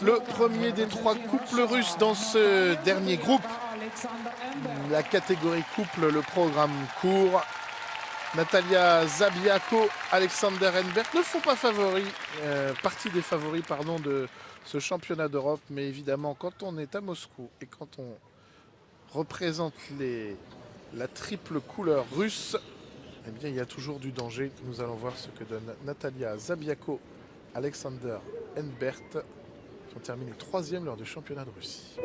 Le premier des 3 couples russes dans ce dernier groupe. La catégorie couple, le programme court. Natalia Zabiako, Alexander Henberg ne font pas partie des favoris de ce championnat d'Europe. Mais évidemment, quand on est à Moscou et quand on représente la triple couleur russe, eh bien, il y a toujours du danger. Nous allons voir ce que donne Natalia Zabiako, Alexander Henberg, qui ont terminé 3e lors du championnat de Russie.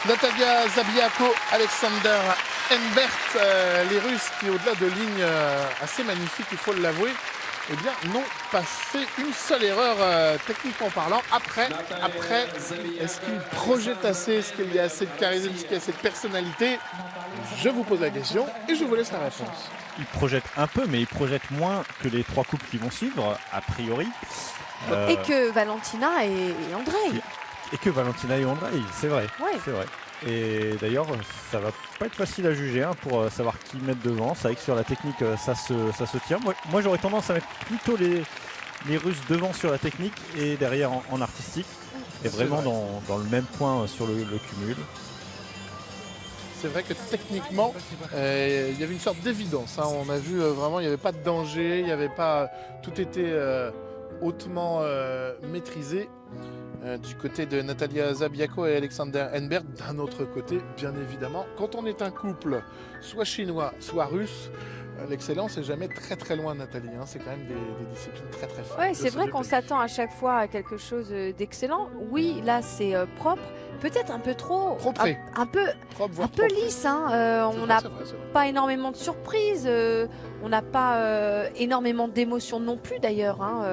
Natalia Zabiako, Alexander Henberg, les Russes qui, au-delà de lignes assez magnifiques, il faut l'avouer, eh bien, n'ont pas fait une seule erreur techniquement parlant. Après, est-ce qu'ils projettent assez? Est-ce qu'il y a assez de charisme? Est-ce qu'il y a assez de personnalité? Je vous pose la question et je vous laisse la réponse. Ils projettent un peu, mais ils projettent moins que les 3 couples qui vont suivre, a priori. Et que Valentina et Ondrej. Et que Valentina et Ondrej, c'est vrai. Ouais. C'est vrai. Et d'ailleurs, ça va pas être facile à juger pour savoir qui mettre devant. C'est vrai que sur la technique, ça se tient. Moi j'aurais tendance à mettre plutôt les Russes devant sur la technique et derrière en artistique. Et vraiment dans le même point sur le cumul. C'est vrai que techniquement, il y avait une sorte d'évidence. On a vu vraiment, il n'y avait pas de danger, il n'y avait pas. Tout était hautement maîtrisé. Du côté de Natalia Zabiako et Alexander Henberg. D'un autre côté, bien évidemment, quand on est un couple soit chinois, soit russe, L'excellence est jamais très très loin, Nathalie. Hein. C'est quand même des disciplines très très fortes. Ouais, c'est vrai qu'on s'attend à chaque fois à quelque chose d'excellent. Oui, là c'est propre, peut-être un peu trop, Trop près. un peu Propre, voire un peu trop près. lisse. Hein. C'est On vrai, n'a c'est vrai, c'est vrai. pas énormément de surprises, on n'a pas énormément d'émotions non plus d'ailleurs. Hein.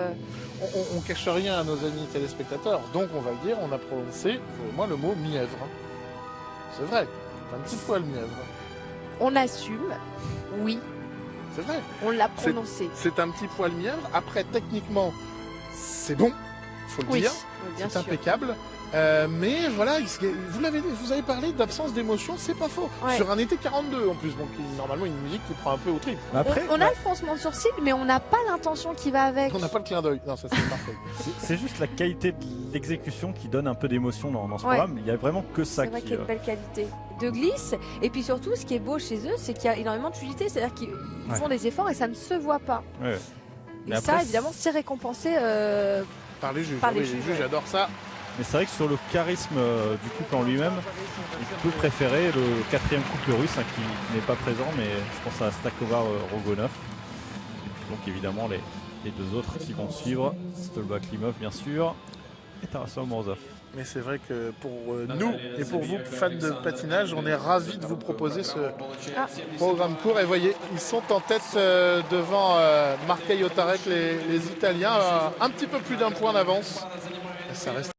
On cache rien à nos amis téléspectateurs, donc on va le dire, on a prononcé, vous et moi, le mot mièvre. C'est vrai, un petit poil mièvre. On assume, oui, C'est vrai, on l'a prononcé. c'est un petit poil mièvre. Après, techniquement, c'est bon, faut le Oui, dire, bien c'est sûr. impeccable. Mais voilà, vous avez parlé d'absence d'émotion, c'est pas faux. Ouais. Sur un été 42 en plus, donc normalement une musique qui prend un peu au trip. Mais après, On a le froncement de sourcil, mais on n'a pas l'intention qui va avec. On n'a pas le clin d'œil. Non, ça c'est parfait. c'est juste la qualité de l'exécution qui donne un peu d'émotion dans ce Ouais. programme. Il y a vraiment que ça C'est vrai qui. qu'il y a une belle qualité de glisse. Et puis surtout, ce qui est beau chez eux, c'est qu'il y a énormément de fluidité. C'est-à-dire qu'ils font des efforts et ça ne se voit pas. Ouais. Et Mais ça, après, évidemment, c'est récompensé. Par les juges, Par les oui, juges, les juges ouais. adorent ça. Mais c'est vrai que sur le charisme du couple en lui-même, il peut préférer le quatrième couple russe hein, qui n'est pas présent, mais je pense à Stakova Rogonov. Et puis donc évidemment les deux autres qui vont suivre, Stolba Klimov bien sûr, et Tarasov Morozov. Mais c'est vrai que pour nous et pour vous, fans de patinage, on est ravis de vous proposer ce programme court. Et voyez, ils sont en tête devant Markei Otarek, les Italiens, un petit peu plus d'un point d'avance. Ça reste